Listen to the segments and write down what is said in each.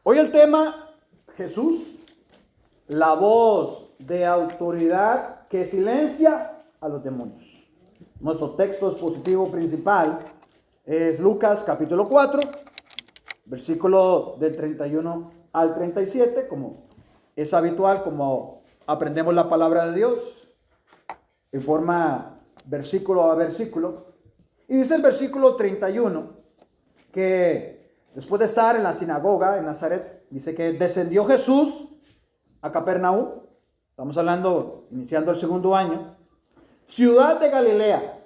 Hoy el tema, Jesús, la voz de autoridad que silencia a los demonios. Nuestro texto expositivo principal es Lucas capítulo 4, versículo del 31 al 37, como es habitual, como aprendemos la palabra de Dios, en forma versículo a versículo. Y dice el versículo 31 que después de estar en la sinagoga en Nazaret, dice que descendió Jesús a Capernaum. Estamos hablando, iniciando el segundo año, ciudad de Galilea.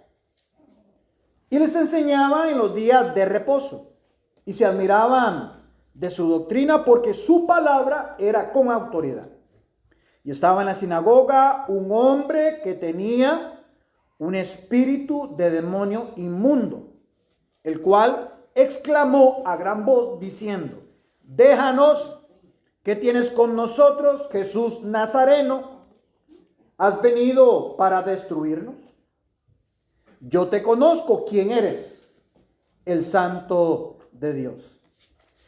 Y les enseñaba en los días de reposo. Y se admiraban de su doctrina porque su palabra era con autoridad. Y estaba en la sinagoga un hombre que tenía un espíritu de demonio inmundo, el cual exclamó a gran voz diciendo: déjanos, ¿qué tienes con nosotros, Jesús Nazareno? ¿Has venido para destruirnos? Yo te conozco quién eres, el Santo de Dios.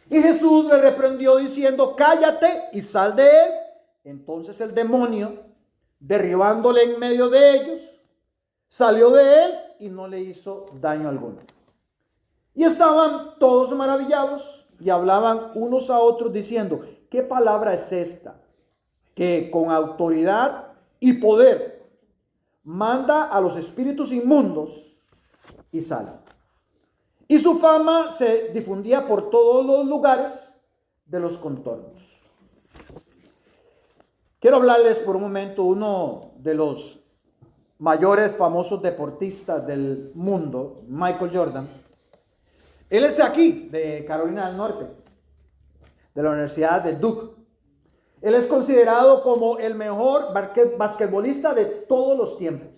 Y Jesús le reprendió diciendo: cállate y sal de él. Entonces el demonio, derribándole en medio de ellos, salió de él y no le hizo daño alguno. Y estaban todos maravillados y hablaban unos a otros diciendo: ¿qué palabra es esta que con autoridad y poder manda a los espíritus inmundos y salen? Y su fama se difundía por todos los lugares de los contornos. Quiero hablarles por un momento uno de los mayores famosos deportistas del mundo, Michael Jordan. Él es de aquí, de Carolina del Norte, de la Universidad de Duke. Él es considerado como el mejor basquetbolista de todos los tiempos.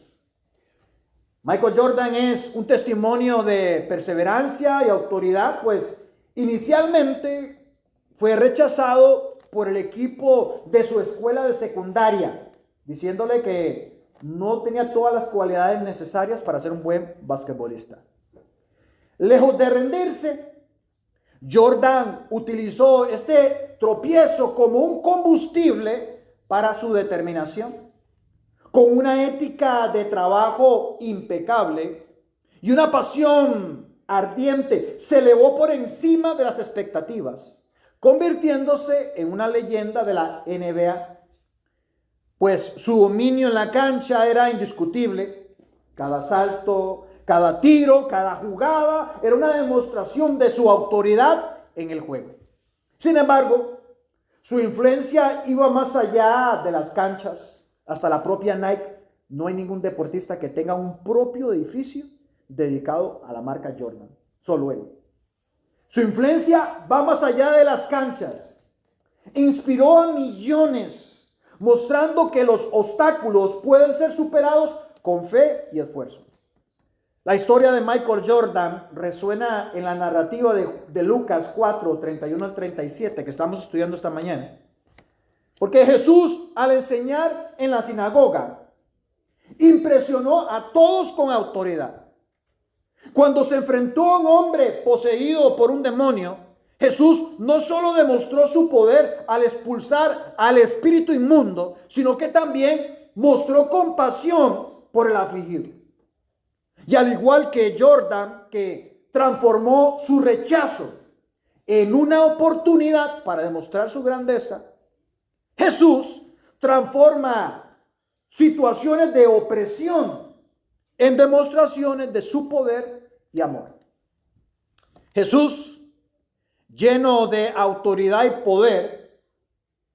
Michael Jordan es un testimonio de perseverancia y autoridad, pues inicialmente fue rechazado por el equipo de su escuela de secundaria, diciéndole que no tenía todas las cualidades necesarias para ser un buen basquetbolista. Lejos de rendirse, Jordan utilizó este tropiezo como un combustible para su determinación. Con una ética de trabajo impecable y una pasión ardiente, se elevó por encima de las expectativas, convirtiéndose en una leyenda de la NBA. Pues su dominio en la cancha era indiscutible. Cada salto, cada tiro, cada jugada era una demostración de su autoridad en el juego. Sin embargo, su influencia iba más allá de las canchas. Hasta la propia Nike. No hay ningún deportista que tenga un propio edificio dedicado a la marca Jordan. Solo él. Su influencia va más allá de las canchas. Inspiró a millones, mostrando que los obstáculos pueden ser superados con fe y esfuerzo. La historia de Michael Jordan resuena en la narrativa de Lucas 4, 31 al 37, que estamos estudiando esta mañana. Porque Jesús, al enseñar en la sinagoga, impresionó a todos con autoridad. Cuando se enfrentó a un hombre poseído por un demonio, Jesús no solo demostró su poder al expulsar al espíritu inmundo, sino que también mostró compasión por el afligido. Y al igual que Jordan, que transformó su rechazo en una oportunidad para demostrar su grandeza, Jesús transforma situaciones de opresión en demostraciones de su poder y amor. Jesús, lleno de autoridad y poder,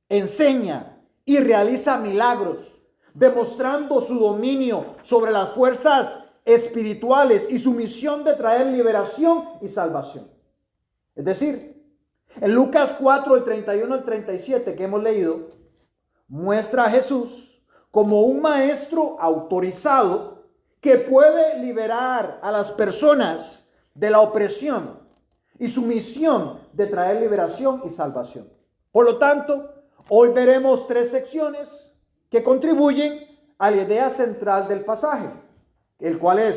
enseña y realiza milagros, demostrando su dominio sobre las fuerzas espirituales y su misión de traer liberación y salvación. Es decir, en Lucas 4, el 31 al 37 que hemos leído, muestra a Jesús como un maestro autorizado que puede liberar a las personas de la opresión y su misión de traer liberación y salvación. Por lo tanto, hoy veremos tres secciones que contribuyen a la idea central del pasaje, el cual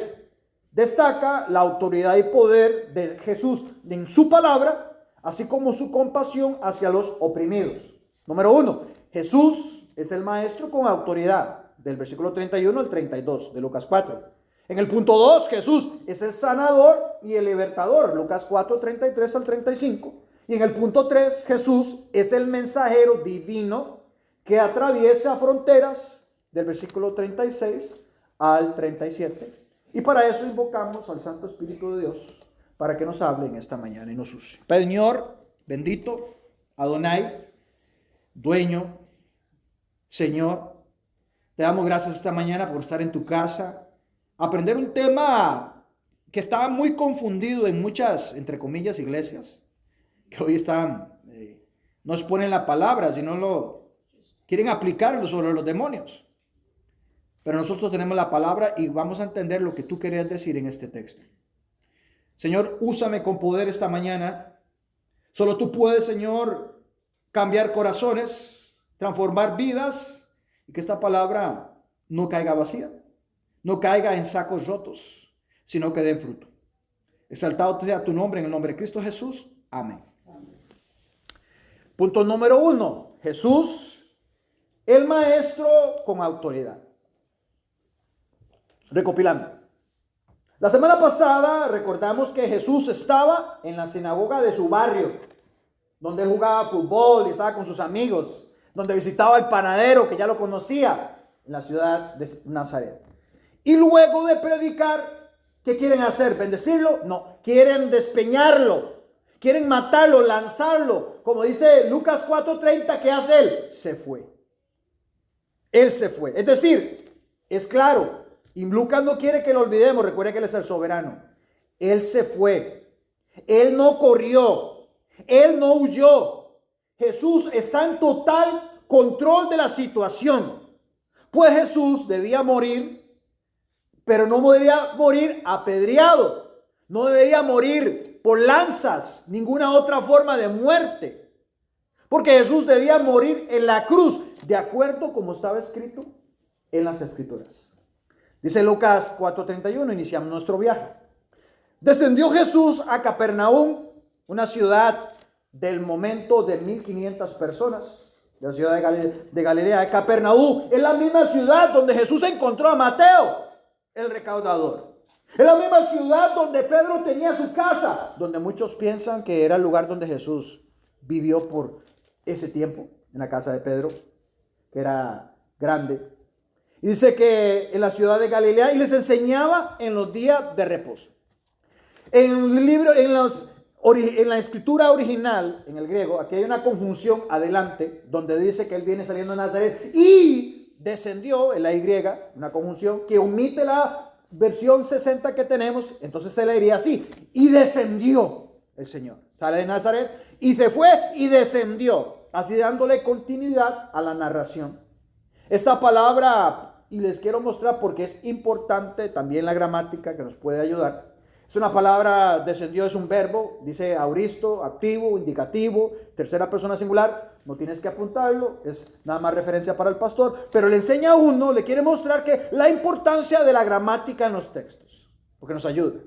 destaca la autoridad y poder de Jesús en su palabra, así como su compasión hacia los oprimidos. Número 1, Jesús es el maestro con autoridad, del versículo 31 al 32 de Lucas 4. En el punto 2, Jesús es el sanador y el libertador, Lucas 4, 33 al 35. Y en el punto 3, Jesús es el mensajero divino que atraviesa fronteras, del versículo 36 al 37. Y para eso invocamos al Santo Espíritu de Dios, para que nos hable en esta mañana y nos use. Señor, bendito, Adonai, dueño, Señor, te damos gracias esta mañana por estar en tu casa, aprender un tema que estaba muy confundido en muchas, entre comillas, iglesias, que hoy están, no exponen la palabra, sino lo quieren aplicarlo sobre los demonios. Pero nosotros tenemos la palabra y vamos a entender lo que tú querías decir en este texto. Señor, úsame con poder esta mañana. Solo tú puedes, Señor, cambiar corazones, transformar vidas, y que esta palabra no caiga vacía, no caiga en sacos rotos, sino que den fruto. Exaltado sea tu nombre, en el nombre de Cristo Jesús. Amén. Punto número 1. Jesús, el maestro con autoridad. Recopilando. La semana pasada recordamos que Jesús estaba en la sinagoga de su barrio, donde jugaba fútbol y estaba con sus amigos, donde visitaba al panadero que ya lo conocía en la ciudad de Nazaret. Y luego de predicar, ¿qué quieren hacer? ¿Bendecirlo? No, quieren despeñarlo, quieren matarlo, lanzarlo. Como dice Lucas 4:30, ¿qué hace él? Se fue. Él se fue. Es decir, es claro. Y Lucas no quiere que lo olvidemos. Recuerde que Él es el soberano. Él se fue. Él no corrió. Él no huyó. Jesús está en total control de la situación. Pues Jesús debía morir, pero no debería morir apedreado. No debería morir por lanzas, ninguna otra forma de muerte. Porque Jesús debía morir en la cruz, de acuerdo como estaba escrito en las Escrituras. Dice Lucas 4:31, iniciamos nuestro viaje. Descendió Jesús a Capernaum, una ciudad del momento de 1,500 personas, la ciudad de Galilea. Capernaum es la misma ciudad donde Jesús encontró a Mateo, el recaudador. Es la misma ciudad donde Pedro tenía su casa, donde muchos piensan que era el lugar donde Jesús vivió por ese tiempo, en la casa de Pedro, que era grande. Y dice que en la ciudad de Galilea, y les enseñaba en los días de reposo. En el libro, en la escritura original, en el griego, aquí hay una conjunción adelante, donde dice que él viene saliendo de Nazaret y descendió, en la Y, una conjunción que omite la versión 60 que tenemos, entonces se leería así: y descendió el Señor. Sale de Nazaret y se fue y descendió, así dándole continuidad a la narración. Esta palabra, y les quiero mostrar porque es importante también la gramática que nos puede ayudar. Es una palabra, descendió es un verbo, dice auristo, activo, indicativo, tercera persona singular. No tienes que apuntarlo, es nada más referencia para el pastor, pero le enseña a uno, le quiere mostrar que la importancia de la gramática en los textos, porque nos ayuda.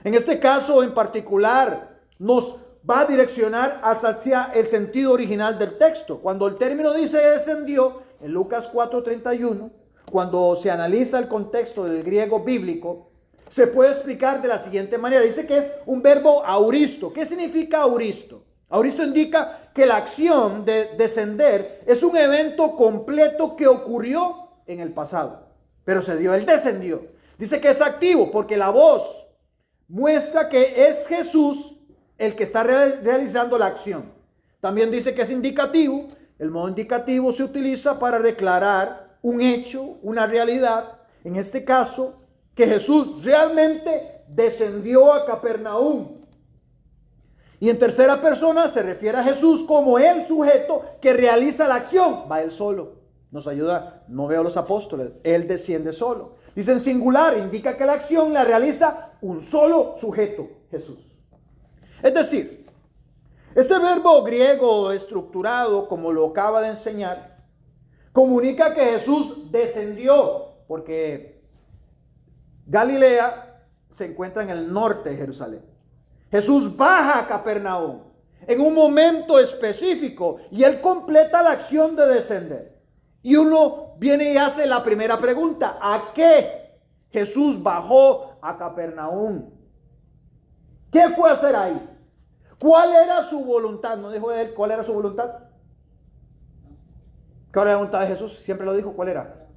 En este caso en particular, nos va a direccionar hacia el sentido original del texto. Cuando el término dice descendió, en Lucas 4:31, cuando se analiza el contexto del griego bíblico, se puede explicar de la siguiente manera. Dice que es un verbo auristo. ¿Qué significa auristo? Auristo indica que la acción de descender es un evento completo que ocurrió en el pasado, pero se dio, él descendió. Dice que es activo porque la voz muestra que es Jesús el que está realizando la acción. También dice que es indicativo. El modo indicativo se utiliza para declarar un hecho, una realidad. En este caso, que Jesús realmente descendió a Capernaum. Y en tercera persona se refiere a Jesús como el sujeto que realiza la acción. Va él solo. Nos ayuda, no veo a los apóstoles, él desciende solo. Dice en singular, indica que la acción la realiza un solo sujeto, Jesús. Es decir, este verbo griego estructurado, como lo acaba de enseñar, comunica que Jesús descendió, porque Galilea se encuentra en el norte de Jerusalén. Jesús baja a Capernaum. en un momento específico y Él completa la acción de descender. Y uno viene y hace la primera pregunta: ¿a qué Jesús bajó a Capernaum? ¿Qué fue a hacer ahí? ¿Cuál era su voluntad? ¿No dijo Él cuál era su voluntad? ¿Cuál era la voluntad de Jesús? Siempre lo dijo. ¿Cuál era?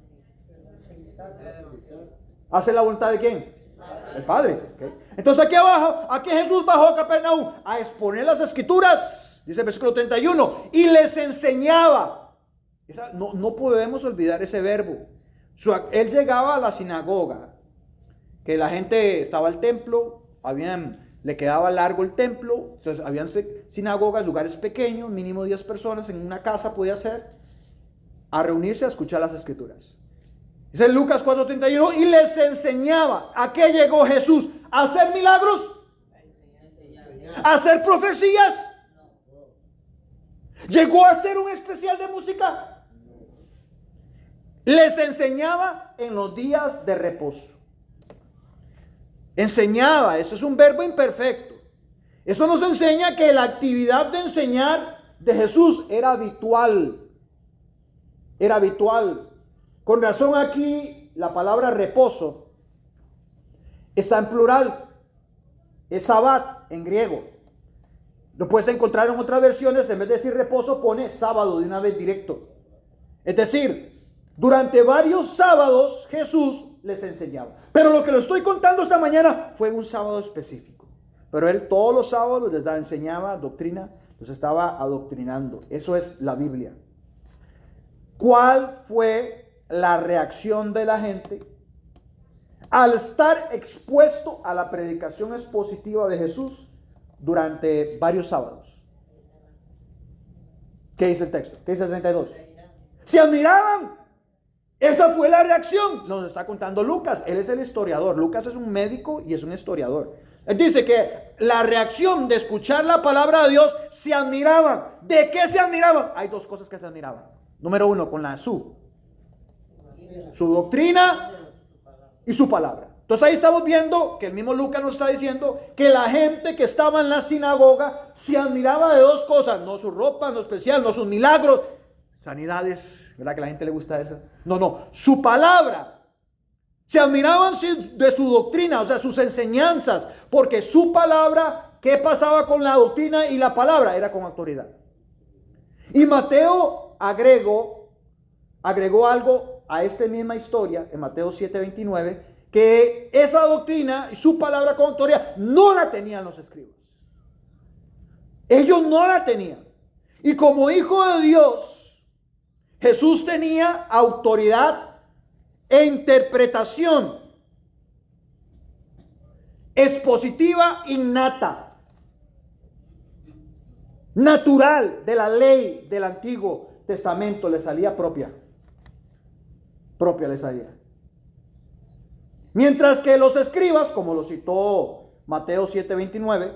¿Hacer la voluntad de quién? El Padre. Okay. Entonces aquí abajo, ¿a qué Jesús bajó a Capernaum? A exponer las Escrituras. Dice el versículo 31. Y les enseñaba. No podemos olvidar ese verbo. Él llegaba a la sinagoga, que la gente estaba al templo, le quedaba largo el templo, entonces habían sinagogas, lugares pequeños, mínimo 10 personas en una casa podía ser, a reunirse a escuchar las Escrituras. Dice Lucas 4:31, y les enseñaba. ¿A qué llegó Jesús? ¿A hacer milagros? ¿A hacer profecías? ¿Llegó a hacer un especial de música? Les enseñaba en los días de reposo. Enseñaba, eso es un verbo imperfecto. Eso nos enseña que la actividad de enseñar de Jesús era habitual. Era habitual. Con razón aquí la palabra reposo está en plural. Es sabbat en griego. Lo puedes encontrar en otras versiones, en vez de decir reposo pone sábado de una vez directo. Es decir, durante varios sábados Jesús les enseñaba. Pero lo que les estoy contando esta mañana fue un sábado específico. Pero Él todos los sábados les enseñaba doctrina, los estaba adoctrinando. Eso es la Biblia. ¿Cuál fue la reacción de la gente al estar expuesto a la predicación expositiva de Jesús durante varios sábados? ¿Qué dice el texto? ¿Qué dice el 32? Se admiraban. Esa fue la reacción. Nos está contando Lucas. Él es el historiador. Lucas es un médico y es un historiador. Él dice que la reacción de escuchar la palabra de Dios, se admiraban. ¿De qué se admiraban? Hay dos cosas que se admiraban. Número uno, con su doctrina y su palabra. Entonces ahí estamos viendo que el mismo Lucas nos está diciendo que la gente que estaba en la sinagoga se admiraba de dos cosas: no su ropa, no especial, no sus milagros, sanidades, ¿verdad que a la gente le gusta eso? No, su palabra. Se admiraban de su doctrina, o sea, sus enseñanzas, porque su palabra, ¿qué pasaba con la doctrina y la palabra? Era con autoridad. Y Mateo agregó algo a esta misma historia, en Mateo 7:29, que esa doctrina y su palabra con autoridad no la tenían los escribas. Ellos no la tenían. Y como hijo de Dios, Jesús tenía autoridad e interpretación expositiva innata, natural, de la ley del Antiguo Testamento. Le salía propia le salía. Mientras que los escribas, como lo citó Mateo 7:29,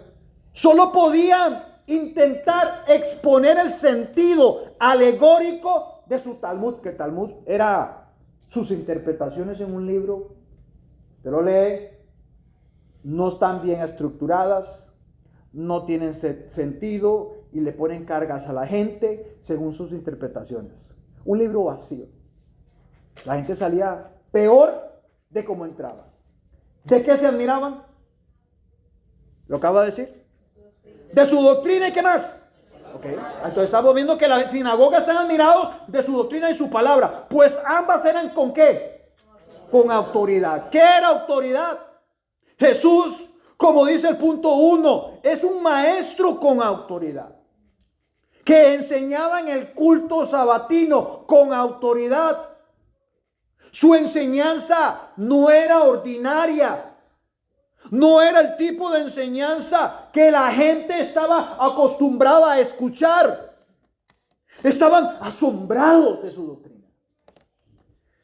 solo podían intentar exponer el sentido alegórico de su Talmud, que Talmud era sus interpretaciones en un libro. Te lo lee, no están bien estructuradas, no tienen sentido y le ponen cargas a la gente según sus interpretaciones. Un libro vacío. La gente salía peor de cómo entraba. ¿De qué se admiraban? ¿Lo acaba de decir? De su doctrina y qué más. Okay. Entonces estamos viendo que la sinagoga están admirados de su doctrina y su palabra. Pues ambas eran ¿con qué? Con autoridad. ¿Qué era autoridad? Jesús, como dice el punto 1, es un maestro con autoridad, que enseñaba en el culto sabatino con autoridad. Su enseñanza no era ordinaria. No era el tipo de enseñanza que la gente estaba acostumbrada a escuchar. Estaban asombrados de su doctrina.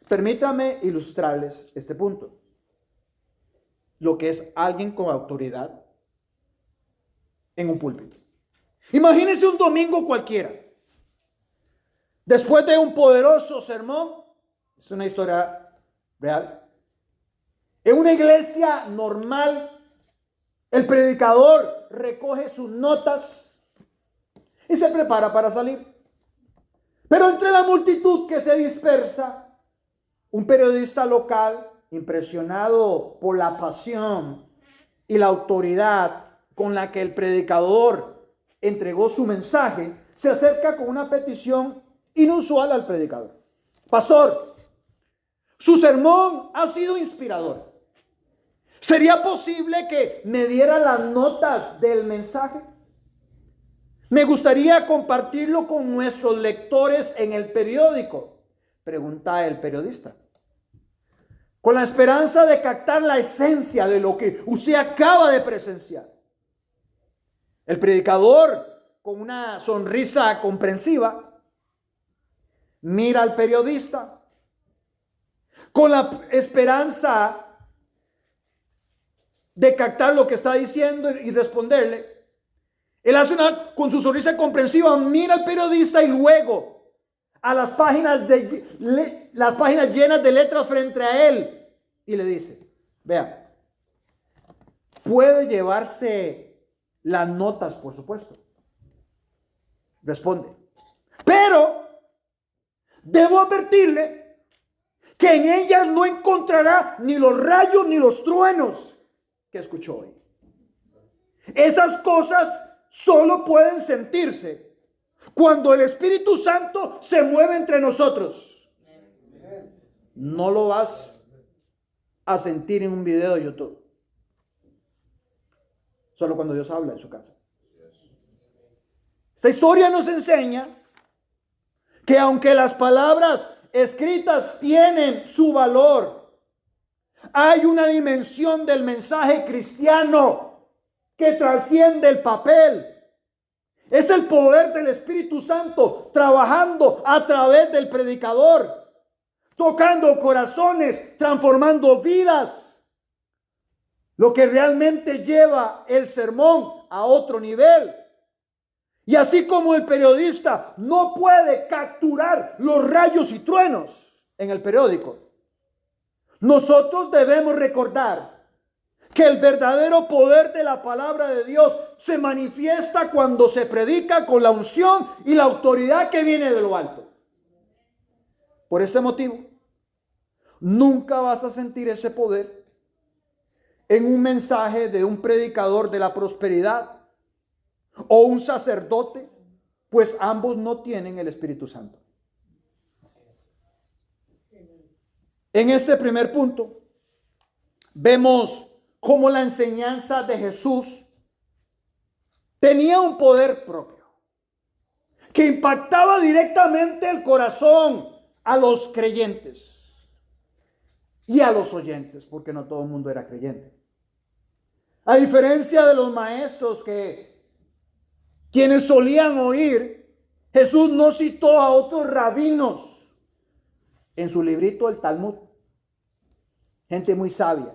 Permítame ilustrarles este punto. Lo que es alguien con autoridad en un púlpito. Imagínense un domingo cualquiera. Después de un poderoso sermón, es una historia real. En una iglesia normal, el predicador recoge sus notas y se prepara para salir. Pero entre la multitud que se dispersa, un periodista local, impresionado por la pasión y la autoridad con la que el predicador entregó su mensaje, se acerca con una petición inusual al predicador. Pastor, su sermón ha sido inspirador. ¿Sería posible que me diera las notas del mensaje? Me gustaría compartirlo con nuestros lectores en el periódico, pregunta el periodista, con la esperanza de captar la esencia de lo que usted acaba de presenciar. El predicador, con una sonrisa comprensiva, mira al periodista con la esperanza de captar lo que está diciendo y responderle. Él hace con su sonrisa comprensiva, mira al periodista y luego a las páginas llenas de letras frente a él y le dice, vea, puede llevarse las notas, por supuesto. Responde, pero debo advertirle que en ellas no encontrará ni los rayos ni los truenos que escuchó hoy. Esas cosas solo pueden sentirse cuando el Espíritu Santo se mueve entre nosotros. No lo vas a sentir en un video de YouTube. Solo cuando Dios habla en su casa. Esta historia nos enseña que aunque las palabras escritas tienen su valor, hay una dimensión del mensaje cristiano que trasciende el papel. Es el poder del Espíritu Santo trabajando a través del predicador, tocando corazones, transformando vidas, lo que realmente lleva el sermón a otro nivel. Y así como el periodista no puede capturar los rayos y truenos en el periódico, nosotros debemos recordar que el verdadero poder de la palabra de Dios se manifiesta cuando se predica con la unción y la autoridad que viene de lo alto. Por ese motivo, nunca vas a sentir ese poder en un mensaje de un predicador de la prosperidad o un sacerdote, pues ambos no tienen el Espíritu Santo. En este primer punto, vemos cómo la enseñanza de Jesús tenía un poder propio, que impactaba directamente el corazón a los creyentes y a los oyentes, porque no todo el mundo era creyente. A diferencia de los maestros quienes solían oír, Jesús no citó a otros rabinos en su librito el Talmud, gente muy sabia,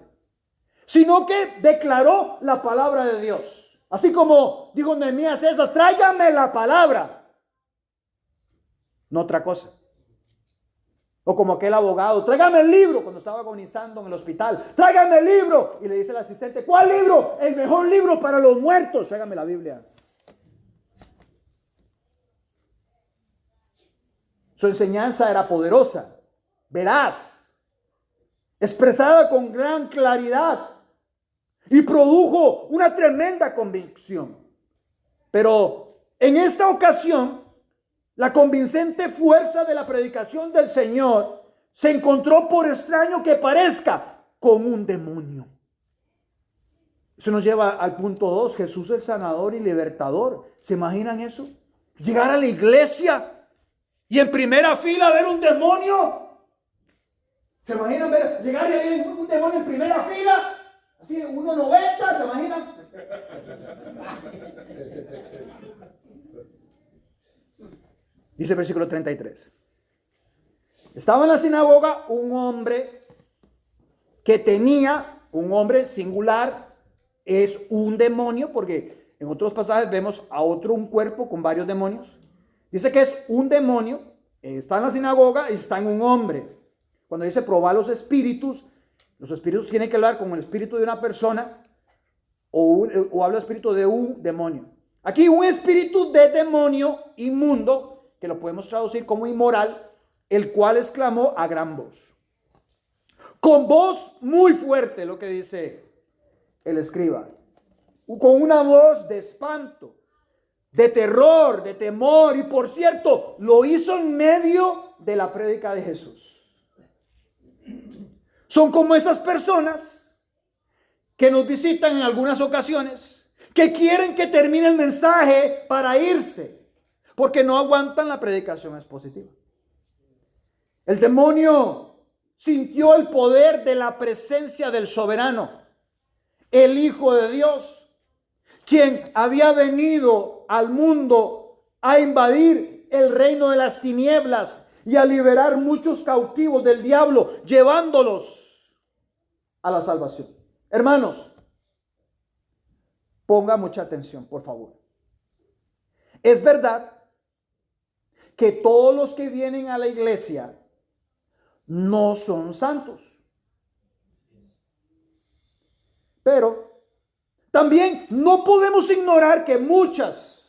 sino que declaró la palabra de Dios. Así como dijo Nehemías César, tráigame la palabra, no otra cosa. O como aquel abogado, tráigame el libro cuando estaba agonizando en el hospital, tráigame el libro. Y le dice el asistente, ¿cuál libro? El mejor libro para los muertos, tráigame la Biblia. Su enseñanza era poderosa, veraz, expresada con gran claridad y produjo una tremenda convicción. Pero en esta ocasión, la convincente fuerza de la predicación del Señor se encontró, por extraño que parezca, con un demonio. Eso nos lleva al punto 2, Jesús el sanador y libertador. ¿Se imaginan eso? Llegar a la iglesia y en primera fila ver un demonio. ¿Se imaginan llegar y ver un demonio en primera fila? Así, 1.90, ¿se imaginan? Dice el versículo 33. Estaba en la sinagoga un hombre que tenía, un hombre singular, es un demonio, porque en otros pasajes vemos a otro, un cuerpo con varios demonios. Dice que es un demonio, está en la sinagoga y está en un hombre. Cuando dice probar los espíritus tienen que hablar con el espíritu de una persona o habla espíritu de un demonio. Aquí un espíritu de demonio inmundo, que lo podemos traducir como inmoral, el cual exclamó a gran voz. Con voz muy fuerte, lo que dice el escriba. Con una voz de espanto, de terror, de temor. Y por cierto, lo hizo en medio de la prédica de Jesús. Son como esas personas que nos visitan en algunas ocasiones, que quieren que termine el mensaje para irse, porque no aguantan la predicación expositiva. El demonio sintió el poder de la presencia del soberano, el Hijo de Dios, quien había venido al mundo a invadir el reino de las tinieblas y a liberar muchos cautivos del diablo, llevándolos a la salvación. Hermanos, ponga mucha atención, por favor. Es verdad que todos los que vienen a la iglesia no son santos. Pero también no podemos ignorar que muchas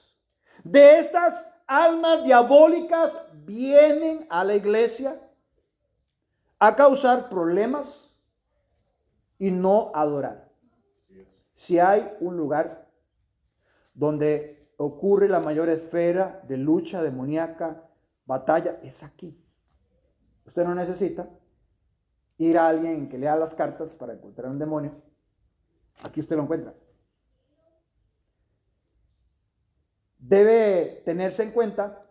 de estas almas diabólicas vienen a la iglesia a causar problemas y no adorar. Si hay un lugar donde ocurre la mayor esfera de lucha demoníaca, batalla, es aquí. Usted no necesita ir a alguien que lea las cartas para encontrar un demonio. Aquí usted lo encuentra. Debe tenerse en cuenta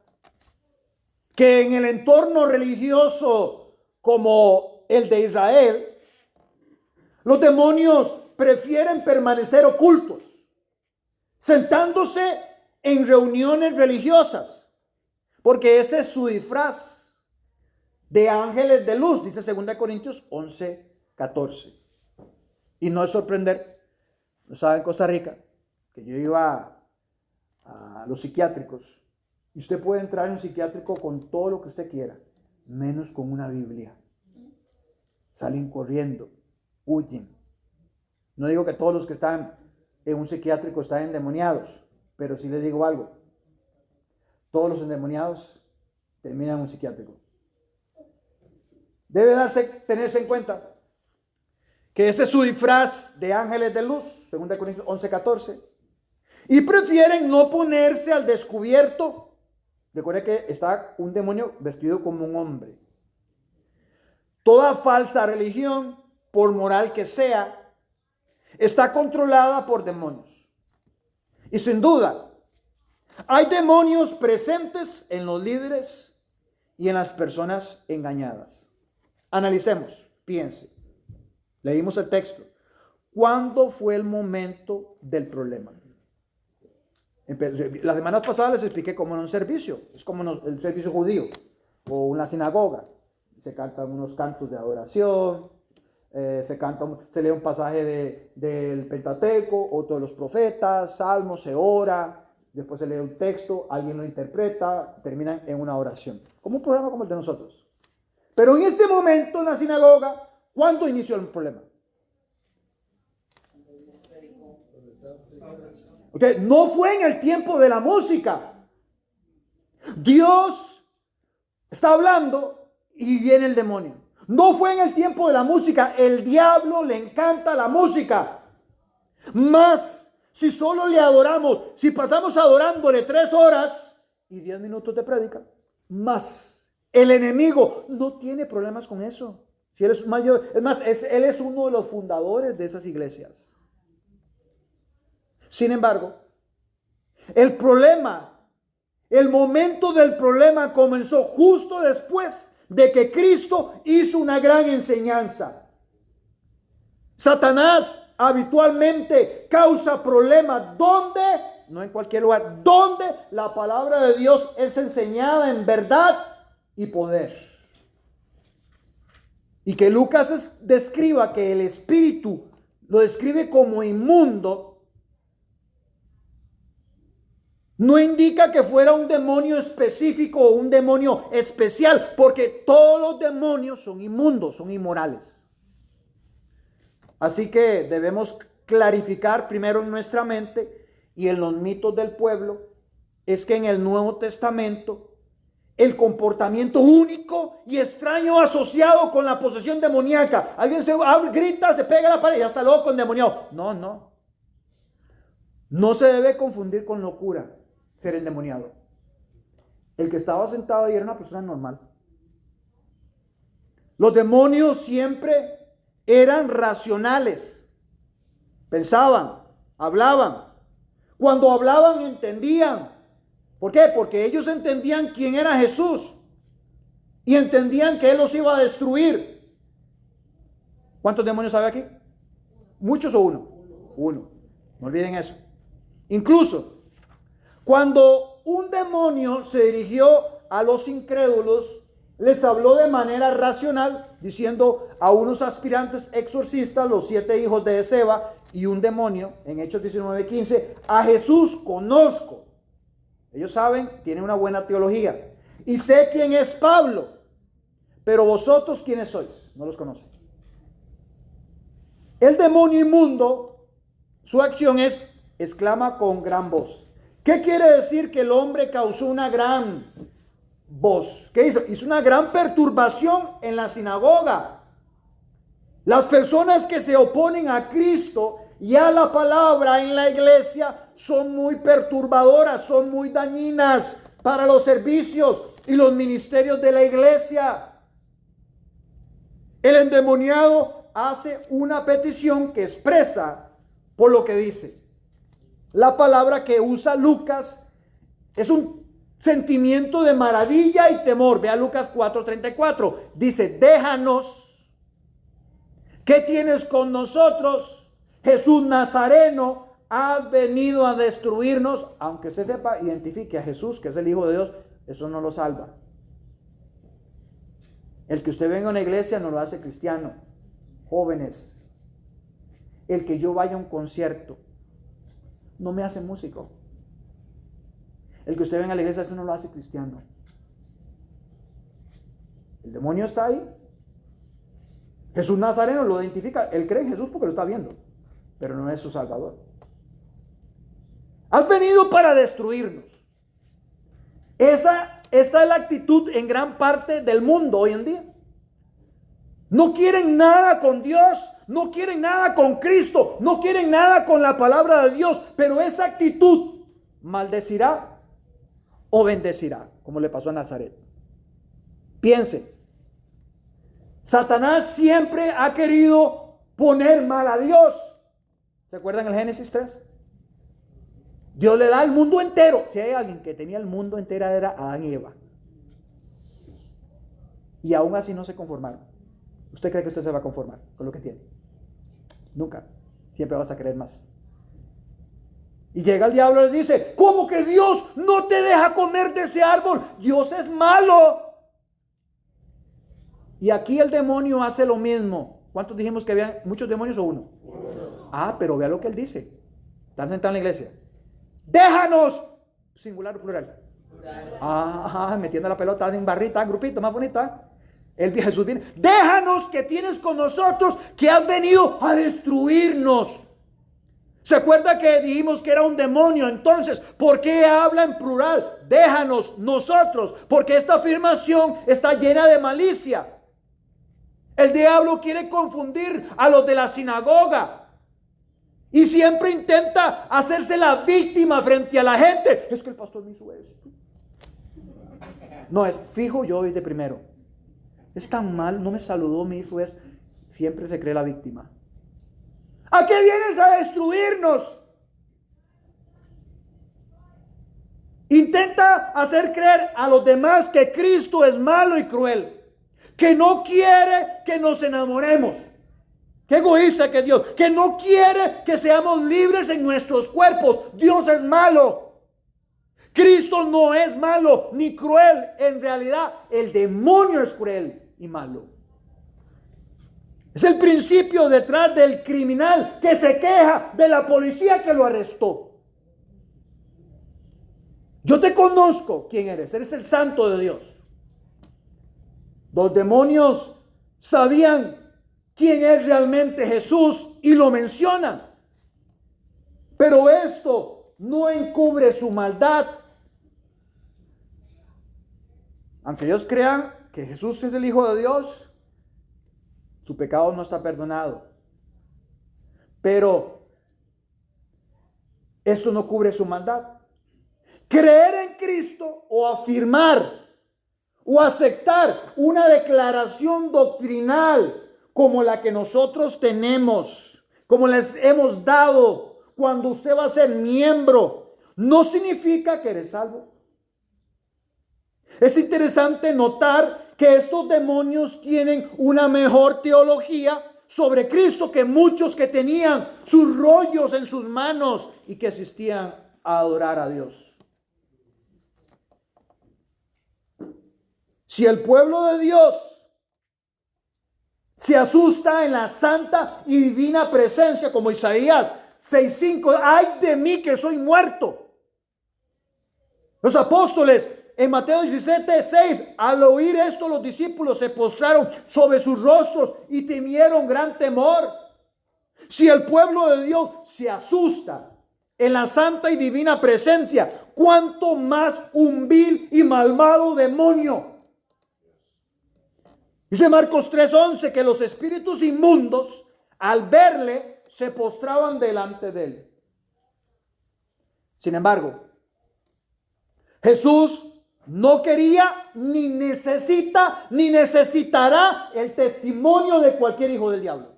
que en el entorno religioso como el de Israel, los demonios prefieren permanecer ocultos, sentándose en reuniones religiosas, porque ese es su disfraz de ángeles de luz, dice 2 Corintios 11:14. Y no es sorprender, no saben, en Costa Rica, que yo iba a los psiquiátricos, y usted puede entrar en un psiquiátrico con todo lo que usted quiera, menos con una Biblia. Salen corriendo, huyen. No digo que todos los que están en un psiquiátrico están endemoniados, pero sí les digo algo: todos los endemoniados terminan en un psiquiátrico. Debe tenerse en cuenta que ese es su disfraz de ángeles de luz, 2 Corintios 11:14. Y prefieren no ponerse al descubierto. Recuerde que está un demonio vestido como un hombre. Toda falsa religión, por moral que sea, está controlada por demonios. Y sin duda, hay demonios presentes en los líderes y en las personas engañadas. Analicemos, piense. Leímos el texto. ¿Cuándo fue el momento del problema? Las semanas pasadas les expliqué cómo era un servicio. Es como el servicio judío o una sinagoga. Se cantan unos cantos de adoración, se lee un pasaje del Pentateuco, otro de los profetas, salmos, se ora, después se lee un texto, alguien lo interpreta, terminan en una oración. Como un programa como el de nosotros. Pero en este momento en la sinagoga, ¿cuándo inició el problema? Okay, no fue en el tiempo de la música. Dios está hablando y viene el demonio. No fue en el tiempo de la música. El diablo le encanta la música. Más si solo le adoramos, si pasamos adorándole 3 horas y 10 minutos de prédica, más el enemigo no tiene problemas con eso. Si él es mayor, es más, él es uno de los fundadores de esas iglesias. Sin embargo, el momento del problema comenzó justo después de que Cristo hizo una gran enseñanza. Satanás habitualmente causa problemas donde, no en cualquier lugar, donde la palabra de Dios es enseñada en verdad y poder. Y que Lucas describa que el espíritu lo describe como inmundo, no indica que fuera un demonio específico o un demonio especial, porque todos los demonios son inmundos, son inmorales. Así que debemos clarificar primero en nuestra mente y en los mitos del pueblo es que en el Nuevo Testamento el comportamiento único y extraño asociado con la posesión demoníaca. Alguien se grita, se pega a la pared y ya está loco, endemoniado. No, no. No se debe confundir con locura ser endemoniado. El que estaba sentado ahí era una persona normal. Los demonios siempre eran racionales. Pensaban, hablaban. Cuando hablaban entendían. ¿Por qué? Porque ellos entendían quién era Jesús y entendían que Él los iba a destruir. ¿Cuántos demonios hay aquí? ¿Muchos o uno? Uno. No olviden eso. Incluso, cuando un demonio se dirigió a los incrédulos, les habló de manera racional, diciendo a unos aspirantes exorcistas, los 7 hijos de Seba, y un demonio, en Hechos 19:15, a Jesús conozco. Ellos saben, tienen una buena teología. Y sé quién es Pablo, pero vosotros, ¿quiénes sois? No los conocen. El demonio inmundo, su acción es, exclama con gran voz. ¿Qué quiere decir que el hombre causó una gran voz? ¿Qué hizo? Hizo una gran perturbación en la sinagoga. Las personas que se oponen a Cristo y a la palabra en la iglesia son muy perturbadoras, son muy dañinas para los servicios y los ministerios de la iglesia. El endemoniado hace una petición que expresa por lo que dice. La palabra que usa Lucas es un sentimiento de maravilla y temor. Vea Lucas 4:34. Dice, déjanos. ¿Qué tienes con nosotros? Jesús Nazareno, has venido a destruirnos. Aunque usted sepa, identifique a Jesús, que es el Hijo de Dios, eso no lo salva. El que usted venga a una iglesia no lo hace cristiano. Jóvenes, el que yo vaya a un concierto no me hace músico. El que usted venga a la iglesia, eso no lo hace cristiano. El demonio está ahí. Jesús Nazareno lo identifica. Él cree en Jesús porque lo está viendo, pero no es su Salvador. Has venido para destruirnos. Esta es la actitud en gran parte del mundo hoy en día. No quieren nada con Dios, no quieren nada con Cristo, no quieren nada con la palabra de Dios, pero esa actitud maldecirá o bendecirá, como le pasó a Nazaret. Piense, Satanás siempre ha querido poner mal a Dios. ¿Se acuerdan el Génesis 3? Dios le da el mundo entero. Si hay alguien que tenía el mundo entero era Adán y Eva. Y aún así no se conformaron. ¿Usted cree que usted se va a conformar con lo que tiene? Nunca. Siempre vas a querer más. Y llega el diablo y le dice, ¿cómo que Dios no te deja comer de ese árbol? Dios es malo. Y aquí el demonio hace lo mismo. ¿Cuántos dijimos que había muchos demonios o uno? Ah, pero vea lo que él dice. Están sentados en la iglesia. Déjanos. Singular o plural. Metiendo la pelota en barrita, en grupito, más bonita. Jesús viene. Déjanos que tienes con nosotros, que has venido a destruirnos. ¿Se acuerda que dijimos que era un demonio? Entonces, ¿por qué habla en plural? Déjanos, nosotros. Porque esta afirmación está llena de malicia. El diablo quiere confundir a los de la sinagoga. Y siempre intenta hacerse la víctima frente a la gente. Es que el pastor me hizo esto. No, es fijo, yo voy de primero. Es tan mal, no me saludó, me hizo esto. Siempre se cree la víctima. ¿A qué vienes a destruirnos? Intenta hacer creer a los demás que Cristo es malo y cruel, que no quiere que nos enamoremos. Qué egoísta que Dios, que no quiere que seamos libres en nuestros cuerpos. Dios es malo. Cristo no es malo ni cruel. En realidad, el demonio es cruel y malo. Es el principio detrás del criminal que se queja de la policía que lo arrestó. Yo te conozco quién eres. Eres el santo de Dios. Los demonios sabían quién es realmente Jesús y lo mencionan. Pero esto no encubre su maldad. Aunque ellos crean que Jesús es el Hijo de Dios, tu pecado no está perdonado. Pero esto no cubre su maldad. Creer en Cristo o afirmar o aceptar una declaración doctrinal como la que nosotros tenemos, como les hemos dado cuando usted va a ser miembro, no significa que eres salvo. Es interesante notar que estos demonios tienen una mejor teología sobre Cristo que muchos que tenían sus rollos en sus manos y que asistían a adorar a Dios. Si el pueblo de Dios se asusta en la santa y divina presencia, como Isaías 6:5, ay de mí que soy muerto. Los apóstoles en Mateo 17:6, al oír esto, los discípulos se postraron sobre sus rostros y temieron gran temor. Si el pueblo de Dios se asusta en la santa y divina presencia, ¿cuánto más un vil y malvado demonio? Dice Marcos 3:11 que los espíritus inmundos, al verle, se postraban delante de él. Sin embargo, Jesús no quería, ni necesita, ni necesitará el testimonio de cualquier hijo del diablo.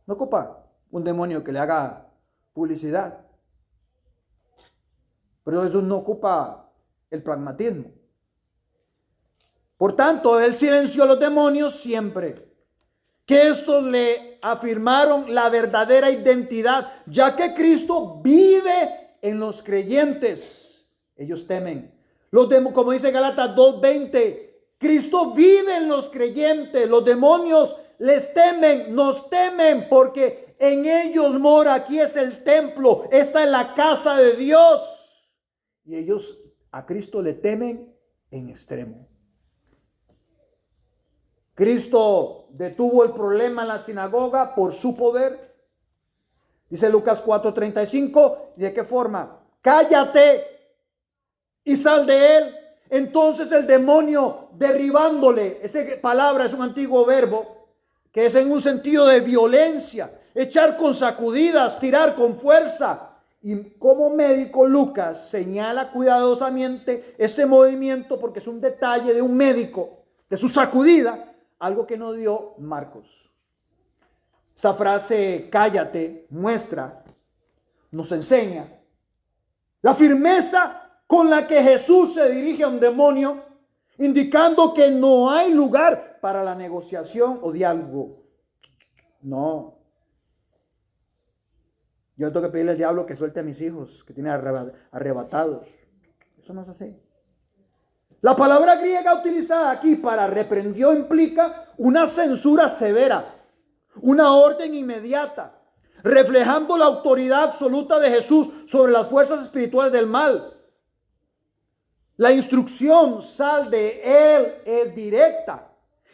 No ocupa un demonio que le haga publicidad. Pero Jesús no ocupa el pragmatismo. Por tanto, él silenció a los demonios siempre que estos le afirmaron la verdadera identidad, ya que Cristo vive en los creyentes. Ellos temen. Como dice Gálatas 2:20, Cristo vive en los creyentes. Los demonios les temen, nos temen, porque en ellos mora. Aquí es el templo, esta es la casa de Dios. Y ellos a Cristo le temen en extremo. Cristo detuvo el problema en la sinagoga por su poder. Dice Lucas 4:35, ¿de qué forma? Cállate y sal de él. Entonces el demonio, derribándole, esa palabra es un antiguo verbo que es en un sentido de violencia, echar con sacudidas, tirar con fuerza. Y como médico Lucas señala cuidadosamente este movimiento porque es un detalle de un médico, de su sacudida, algo que no dio Marcos. Esa frase cállate muestra, nos enseña la firmeza con la que Jesús se dirige a un demonio, indicando que no hay lugar para la negociación o diálogo. No. Yo no tengo que pedirle al diablo que suelte a mis hijos, que tiene arrebatados. Eso no es así. La palabra griega utilizada aquí para reprendió implica una censura severa, una orden inmediata, reflejando la autoridad absoluta de Jesús sobre las fuerzas espirituales del mal. La instrucción, sal de él, es directa.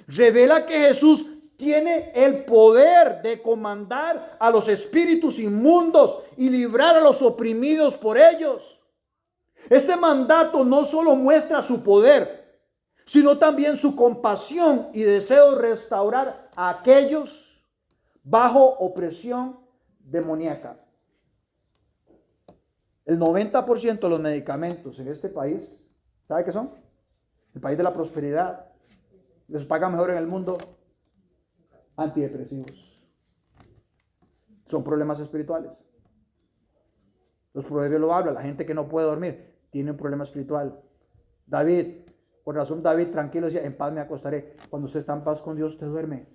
Revela que Jesús tiene el poder de comandar a los espíritus inmundos y librar a los oprimidos por ellos. Este mandato no solo muestra su poder, sino también su compasión y deseo de restaurar a aquellos bajo opresión demoníaca. El 90% de los medicamentos en este país, ¿sabe qué son? El país de la prosperidad. Les paga mejor en el mundo antidepresivos. Son problemas espirituales. Los proverbios lo hablan. La gente que no puede dormir tiene un problema espiritual. David, por razón David tranquilo decía, en paz me acostaré. Cuando usted está en paz con Dios, usted duerme.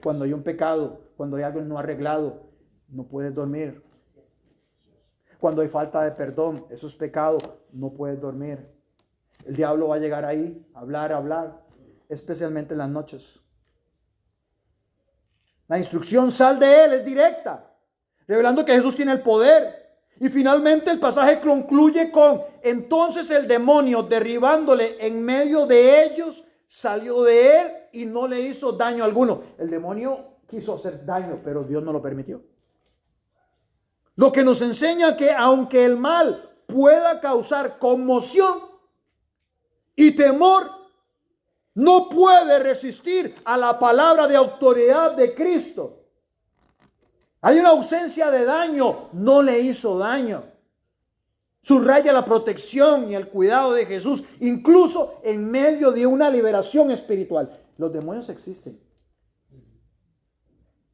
Cuando hay un pecado, cuando hay algo no arreglado, no puedes dormir. Cuando hay falta de perdón, eso es pecado, no puedes dormir. El diablo va a llegar ahí, a hablar, especialmente en las noches. La instrucción, sal de él, es directa, revelando que Jesús tiene el poder. Y finalmente el pasaje concluye con, entonces el demonio, derribándole en medio de ellos, salió de él y no le hizo daño alguno. El demonio quiso hacer daño, pero Dios no lo permitió. Lo que nos enseña que aunque el mal pueda causar conmoción y temor, no puede resistir a la palabra de autoridad de Cristo. Hay una ausencia de daño, no le hizo daño. Subraya la protección y el cuidado de Jesús, incluso en medio de una liberación espiritual. Los demonios existen.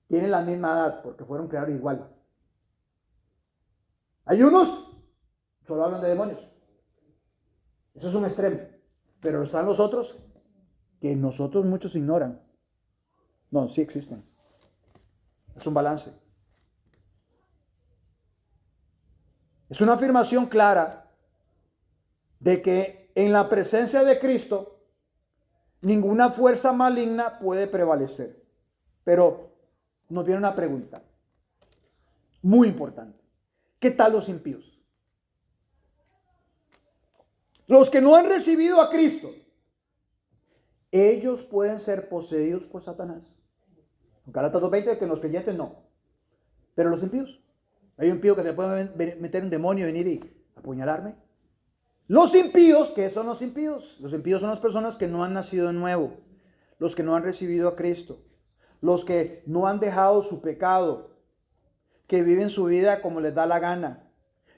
Tienen la misma edad porque fueron creados igual. Hay unos solo hablan de demonios. Eso es un extremo. Pero están los otros que nosotros muchos ignoran. No, sí existen. Es un balance. Es una afirmación clara de que en la presencia de Cristo ninguna fuerza maligna puede prevalecer. Pero nos viene una pregunta muy importante. ¿Qué tal los impíos? Los que no han recibido a Cristo, ellos pueden ser poseídos por Satanás. En Gálatas 2:20 que los creyentes no. Pero los impíos. Hay un impío que se puede meter un demonio y venir y apuñalarme. Los impíos, ¿qué son los impíos? Los impíos son las personas que no han nacido de nuevo. Los que no han recibido a Cristo. Los que no han dejado su pecado. Que viven su vida como les da la gana.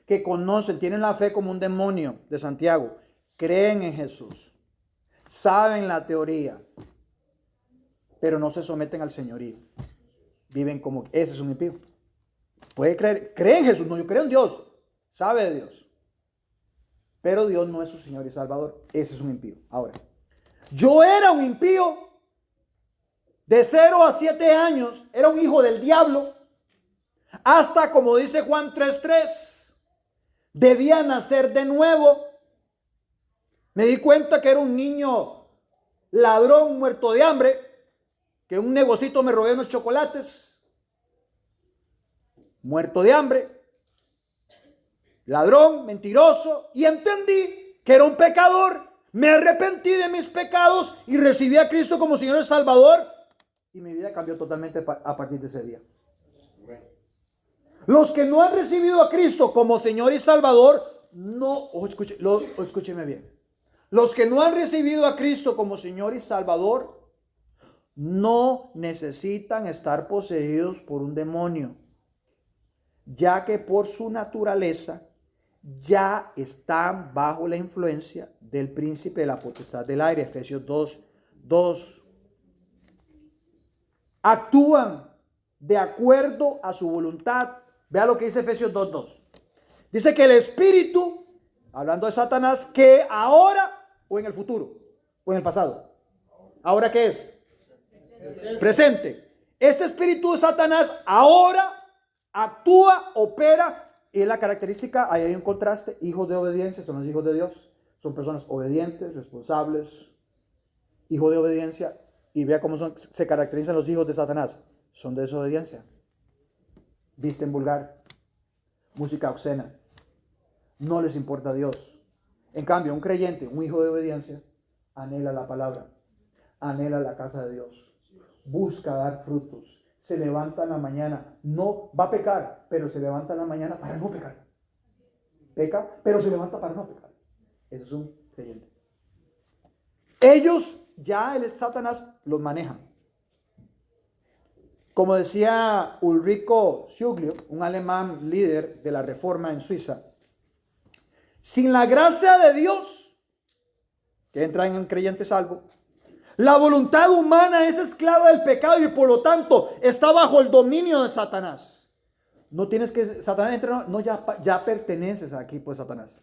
Que conocen, tienen la fe como un demonio de Santiago. Creen en Jesús. Saben la teoría. Pero no se someten al señorío. Viven como, ese es un impío. Puede creer, cree en Jesús, no, yo creo en Dios, sabe de Dios. Pero Dios no es su Señor y Salvador, ese es un impío. Ahora, yo era un impío de 0 a 7 años, era un hijo del diablo, hasta como dice Juan 3:3, debía nacer de nuevo. Me di cuenta que era un niño ladrón, muerto de hambre, que un negocito me robé unos chocolates. Muerto de hambre, ladrón, mentiroso, y entendí que era un pecador. Me arrepentí de mis pecados y recibí a Cristo como Señor y Salvador, y mi vida cambió totalmente a partir de ese día. Los que no han recibido a Cristo como Señor y Salvador, escúcheme bien. Los que no han recibido a Cristo como Señor y Salvador no necesitan estar poseídos por un demonio, ya que por su naturaleza ya están bajo la influencia del príncipe de la potestad del aire. Efesios 2:2. Actúan de acuerdo a su voluntad. Vea lo que dice Efesios 2:2. Dice que el espíritu, hablando de Satanás, que ahora o en el futuro o en el pasado. ¿Ahora qué es? Presente. Este espíritu de Satanás ahora actúa, opera, y la característica, ahí hay un contraste. Hijos de obediencia son los hijos de Dios, son personas obedientes, responsables, hijos de obediencia. Y vea cómo se caracterizan los hijos de Satanás, son de desobediencia, visten vulgar, música obscena, no les importa Dios. En cambio, un creyente, un hijo de obediencia, anhela la palabra, anhela la casa de Dios, busca dar frutos. Se levanta en la mañana, no va a pecar, pero se levanta en la mañana para no pecar. Peca, pero se levanta para no pecar. Eso es un creyente. Ellos, ya el Satanás los maneja. Como decía Ulrico Schuglio, un alemán líder de la Reforma en Suiza, sin la gracia de Dios, que entra en un creyente salvo, la voluntad humana es esclava del pecado y por lo tanto está bajo el dominio de Satanás. No tienes que, Satanás entra, no, ya perteneces aquí pues Satanás.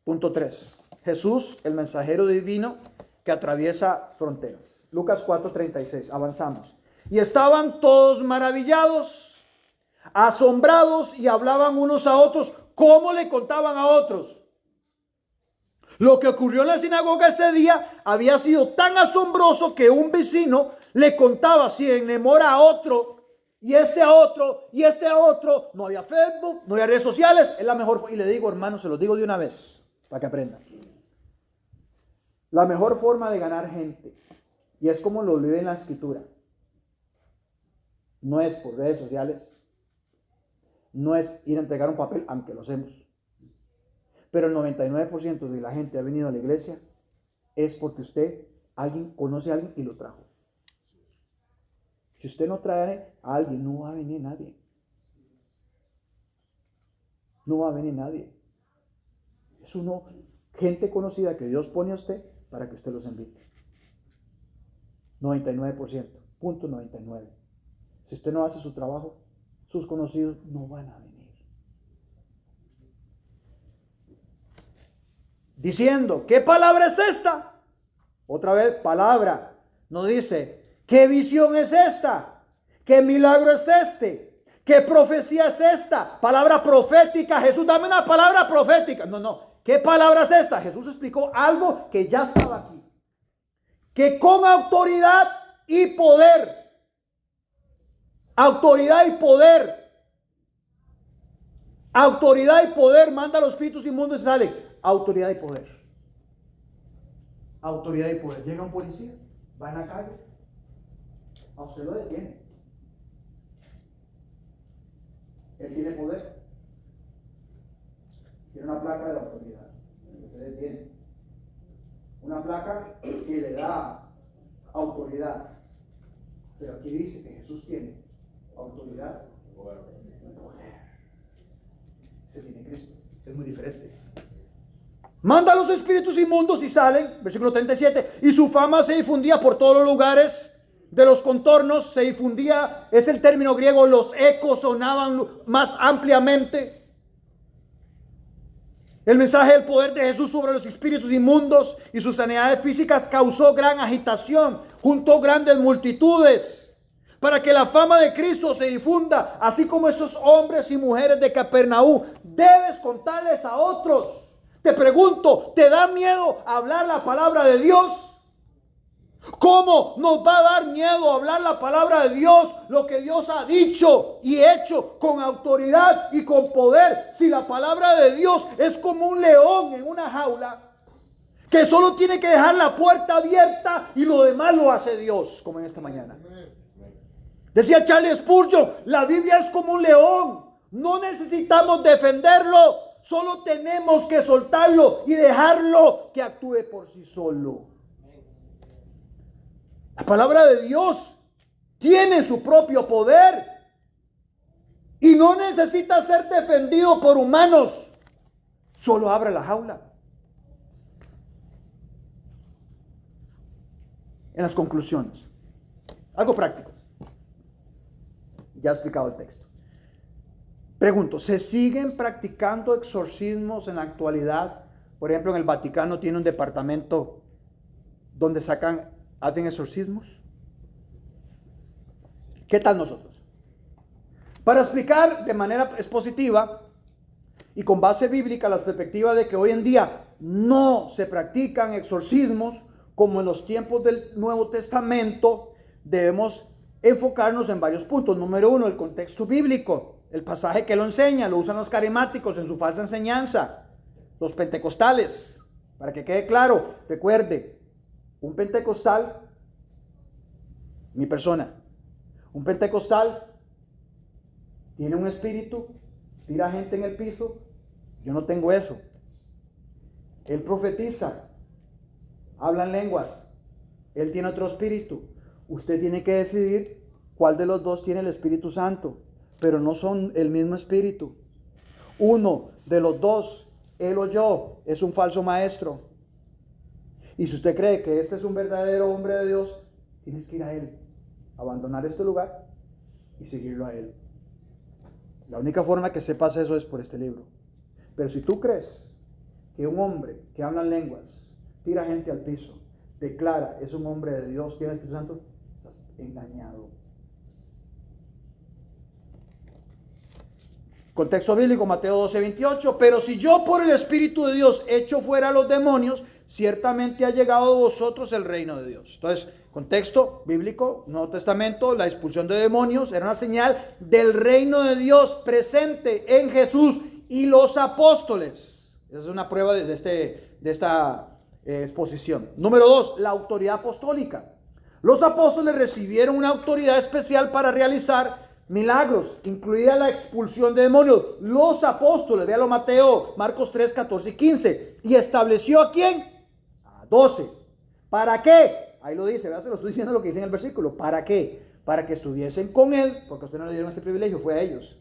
Punto 3. Jesús, el mensajero divino que atraviesa fronteras. Lucas 4:36, avanzamos. Y estaban todos maravillados, asombrados y hablaban unos a otros, ¿cómo le contaban a otros? Lo que ocurrió en la sinagoga ese día había sido tan asombroso que un vecino le contaba si enamora a otro, y este a otro, y este a otro. No había Facebook, no había redes sociales, es la mejor. Y le digo, hermano, se los digo de una vez, para que aprendan. La mejor forma de ganar gente, y es como lo vive en la Escritura, no es por redes sociales, no es ir a entregar un papel, aunque lo hacemos. Pero el 99% de la gente ha venido a la iglesia es porque alguien conoce a alguien y lo trajo. Si usted no trae a alguien, no va a venir nadie. No va a venir nadie. Es gente conocida que Dios pone a usted para que usted los invite. 99%, punto 99. Si usted no hace su trabajo, sus conocidos no van a venir. Diciendo, ¿qué palabra es esta? Otra vez, palabra. No dice, ¿qué visión es esta? ¿Qué milagro es este? ¿Qué profecía es esta? Palabra profética. Jesús, dame una palabra profética. No. ¿Qué palabra es esta? Jesús explicó algo que ya estaba aquí. Que con autoridad y poder. Autoridad y poder. Autoridad y poder. Manda a los espíritus inmundos y sale. Autoridad y poder. Autoridad y poder. Llega un policía, va en la calle, a usted lo detiene. Él tiene poder. Tiene una placa de la autoridad. Usted detiene. Una placa que le da autoridad. Pero aquí dice que Jesús tiene autoridad y poder. Ese tiene Cristo. Es muy diferente. Manda a los espíritus inmundos y salen, versículo 37, y su fama se difundía por todos los lugares de los contornos, se difundía, es el término griego, los ecos sonaban más ampliamente. El mensaje del poder de Jesús sobre los espíritus inmundos y sus sanidades físicas causó gran agitación, juntó grandes multitudes, para que la fama de Cristo se difunda, así como esos hombres y mujeres de Capernaum. Debes contarles a otros. Te pregunto, ¿te da miedo hablar la palabra de Dios? ¿Cómo nos va a dar miedo hablar la palabra de Dios? Lo que Dios ha dicho y hecho con autoridad y con poder. Si la palabra de Dios es como un león en una jaula, que solo tiene que dejar la puerta abierta y lo demás lo hace Dios, como en esta mañana. Decía Charles Spurgeon, la Biblia es como un león. No necesitamos defenderlo. Solo tenemos que soltarlo y dejarlo que actúe por sí solo. La palabra de Dios tiene su propio poder y no necesita ser defendido por humanos. Solo abre la jaula. En las conclusiones, algo práctico. Ya he explicado el texto. Pregunto, ¿se siguen practicando exorcismos en la actualidad? Por ejemplo, en el Vaticano tiene un departamento donde hacen exorcismos. ¿Qué tal nosotros? Para explicar de manera expositiva y con base bíblica la perspectiva de que hoy en día no se practican exorcismos como en los tiempos del Nuevo Testamento, debemos enfocarnos en varios puntos. Número uno, el contexto bíblico. El pasaje que lo enseña, lo usan los carismáticos en su falsa enseñanza, los pentecostales, para que quede claro. Recuerde, un pentecostal, mi persona, un pentecostal tiene un espíritu, tira gente en el piso. Yo no tengo eso. Él profetiza, habla en lenguas, él tiene otro espíritu. Usted tiene que decidir cuál de los dos tiene el Espíritu Santo. Pero no son el mismo espíritu. Uno de los dos, él o yo, es un falso maestro. Y si usted cree que este es un verdadero hombre de Dios, tienes que ir a él, abandonar este lugar y seguirlo a él. La única forma que sepas eso es por este libro. Pero si tú crees que un hombre que habla en lenguas, tira gente al piso, declara es un hombre de Dios, tiene el Espíritu Santo, estás engañado. Contexto bíblico, Mateo 12:28. Pero si yo por el Espíritu de Dios echo fuera a los demonios, ciertamente ha llegado a vosotros el reino de Dios. Entonces, contexto bíblico, Nuevo Testamento, la expulsión de demonios era una señal del reino de Dios presente en Jesús y los apóstoles. Esa es una prueba de esta exposición. Número 2, la autoridad apostólica. Los apóstoles recibieron una autoridad especial para realizar milagros, incluida la expulsión de demonios. Los apóstoles, véalo Mateo, Marcos 3, 14 y 15. ¿Y estableció a quién? A 12. ¿Para qué? Ahí lo dice, ¿verdad? Se lo estoy diciendo lo que dice en el versículo. ¿Para qué? Para que estuviesen con él, porque a ustedes no le dieron ese privilegio, fue a ellos.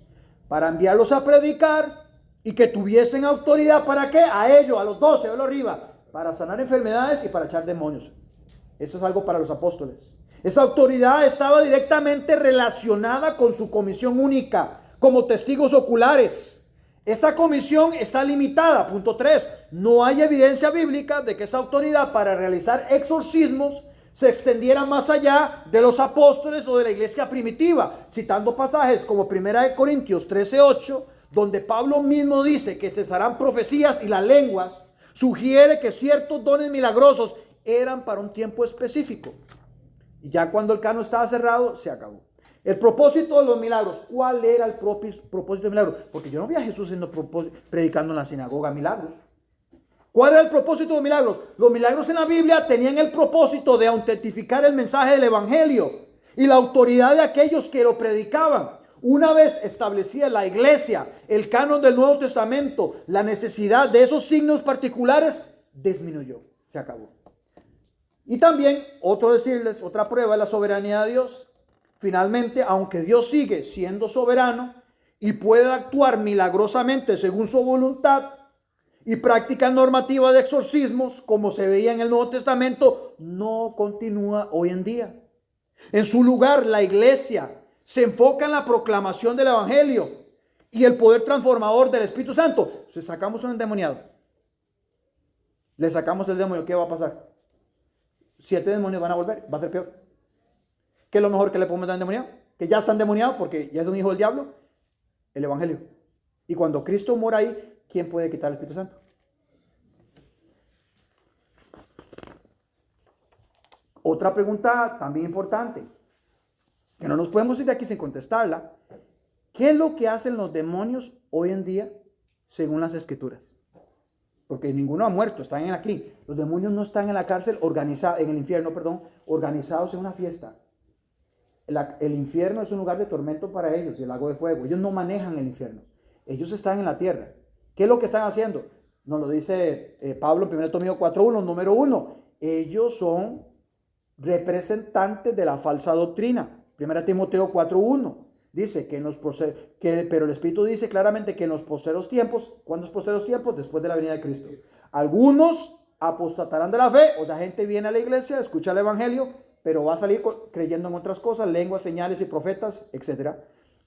Para enviarlos a predicar y que tuviesen autoridad. ¿Para qué? A ellos, a los 12, véalo arriba. Para sanar enfermedades y para echar demonios. Eso es algo para los apóstoles. Esa autoridad estaba directamente relacionada con su comisión única, como testigos oculares. Esta comisión está limitada. Punto 3. No hay evidencia bíblica de que esa autoridad para realizar exorcismos se extendiera más allá de los apóstoles o de la iglesia primitiva, citando pasajes como 1 Corintios 13:8, donde Pablo mismo dice que cesarán profecías y las lenguas, sugiere que ciertos dones milagrosos eran para un tiempo específico. Y ya cuando el canon estaba cerrado, se acabó. El propósito de los milagros. ¿Cuál era el propósito de milagros? Porque yo no vi a Jesús predicando en la sinagoga milagros. ¿Cuál era el propósito de los milagros? Los milagros en la Biblia tenían el propósito de autentificar el mensaje del evangelio y la autoridad de aquellos que lo predicaban. Una vez establecida la iglesia, el canon del Nuevo Testamento, la necesidad de esos signos particulares disminuyó. Se acabó. Y también, otra prueba es la soberanía de Dios. Finalmente, aunque Dios sigue siendo soberano y puede actuar milagrosamente según su voluntad y práctica normativa de exorcismos, como se veía en el Nuevo Testamento, no continúa hoy en día. En su lugar, la iglesia se enfoca en la proclamación del evangelio y el poder transformador del Espíritu Santo. Si sacamos un endemoniado, le sacamos el demonio, ¿qué va a pasar? 7 demonios van a volver, va a ser peor. ¿Qué es lo mejor que le podemos dar a endemoniado? Que ya está endemoniado porque ya es un hijo del diablo. El evangelio. Y cuando Cristo mora ahí, ¿quién puede quitar el Espíritu Santo? Otra pregunta también importante, que no nos podemos ir de aquí sin contestarla. ¿Qué es lo que hacen los demonios hoy en día según las Escrituras? Porque ninguno ha muerto, están aquí. Los demonios no están en la cárcel, en el infierno, organizados en una fiesta. El infierno es un lugar de tormento para ellos y el lago de fuego. Ellos no manejan el infierno. Ellos están en la tierra. ¿Qué es lo que están haciendo? Nos lo dice Pablo en 1 Timoteo 4:1, número 1. Ellos son representantes de la falsa doctrina. 1 Timoteo 4:1. Dice pero el Espíritu dice claramente que en los posteros tiempos, ¿cuándo es posteros tiempos? Después de la venida de Cristo. Algunos apostatarán de la fe, o sea, gente viene a la iglesia, escucha el evangelio, pero va a salir creyendo en otras cosas, lenguas, señales y profetas, etc.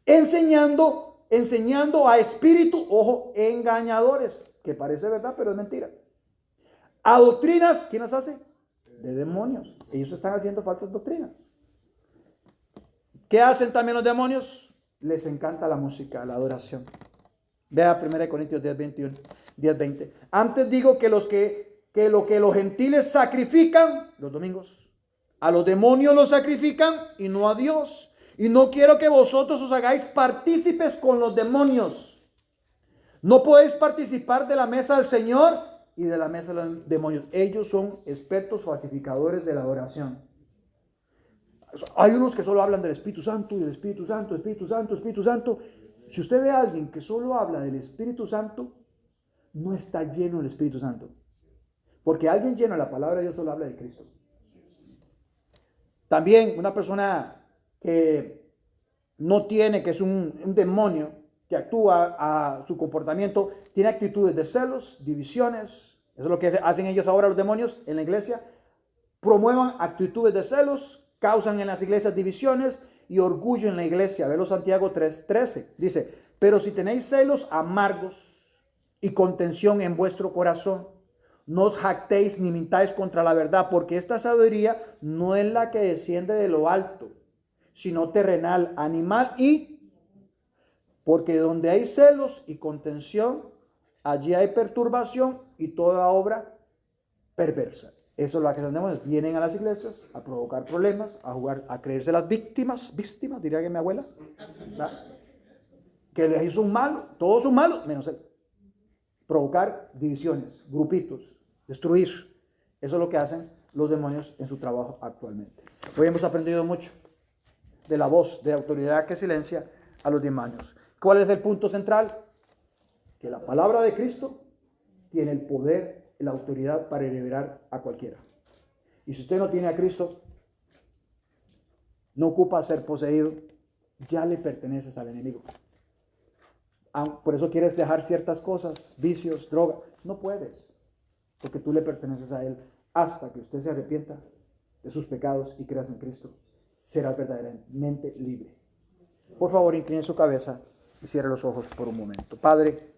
Enseñando a espíritu, ojo, engañadores, que parece verdad, pero es mentira. A doctrinas, ¿quién las hace? De demonios. Ellos están haciendo falsas doctrinas. ¿Qué hacen también los demonios? Les encanta la música, la adoración. Vea 1 Corintios 10:20. Antes digo que lo que los gentiles sacrifican los domingos, a los demonios los sacrifican y no a Dios. Y no quiero que vosotros os hagáis partícipes con los demonios. No podéis participar de la mesa del Señor y de la mesa de los demonios. Ellos son expertos falsificadores de la adoración. Hay unos que solo hablan del Espíritu Santo y del Espíritu Santo, Espíritu Santo, Espíritu Santo. Si usted ve a alguien que solo habla del Espíritu Santo, no está lleno del Espíritu Santo. Porque alguien lleno de la palabra de Dios solo habla de Cristo. También una persona que no tiene, que es un demonio, que actúa a su comportamiento, tiene actitudes de celos, divisiones. Eso es lo que hacen ellos ahora los demonios en la iglesia. Promuevan actitudes de celos, causan en las iglesias divisiones y orgullo en la iglesia. Velo Santiago 3:13. Dice, pero si tenéis celos amargos y contención en vuestro corazón, no os jactéis ni mintáis contra la verdad, porque esta sabiduría no es la que desciende de lo alto, sino terrenal, animal porque donde hay celos y contención, allí hay perturbación y toda obra perversa. Eso es lo que entendemos. Vienen a las iglesias a provocar problemas, a creerse las víctimas, diría que mi abuela, ¿verdad? Que les hizo un malo, todos son malos, menos él. Provocar divisiones, grupitos, destruir. Eso es lo que hacen los demonios en su trabajo actualmente. Hoy hemos aprendido mucho. de la voz de autoridad que silencia a los demonios. ¿Cuál es el punto central? Que la palabra de Cristo tiene el poder y la autoridad para liberar a cualquiera. Y si usted no tiene a Cristo, no ocupa ser poseído, ya le perteneces al enemigo. Por eso quieres dejar ciertas cosas, vicios, droga. No puedes, porque tú le perteneces a Él. Hasta que usted se arrepienta de sus pecados y creas en Cristo, serás verdaderamente libre. Por favor, incline su cabeza y cierre los ojos por un momento. Padre,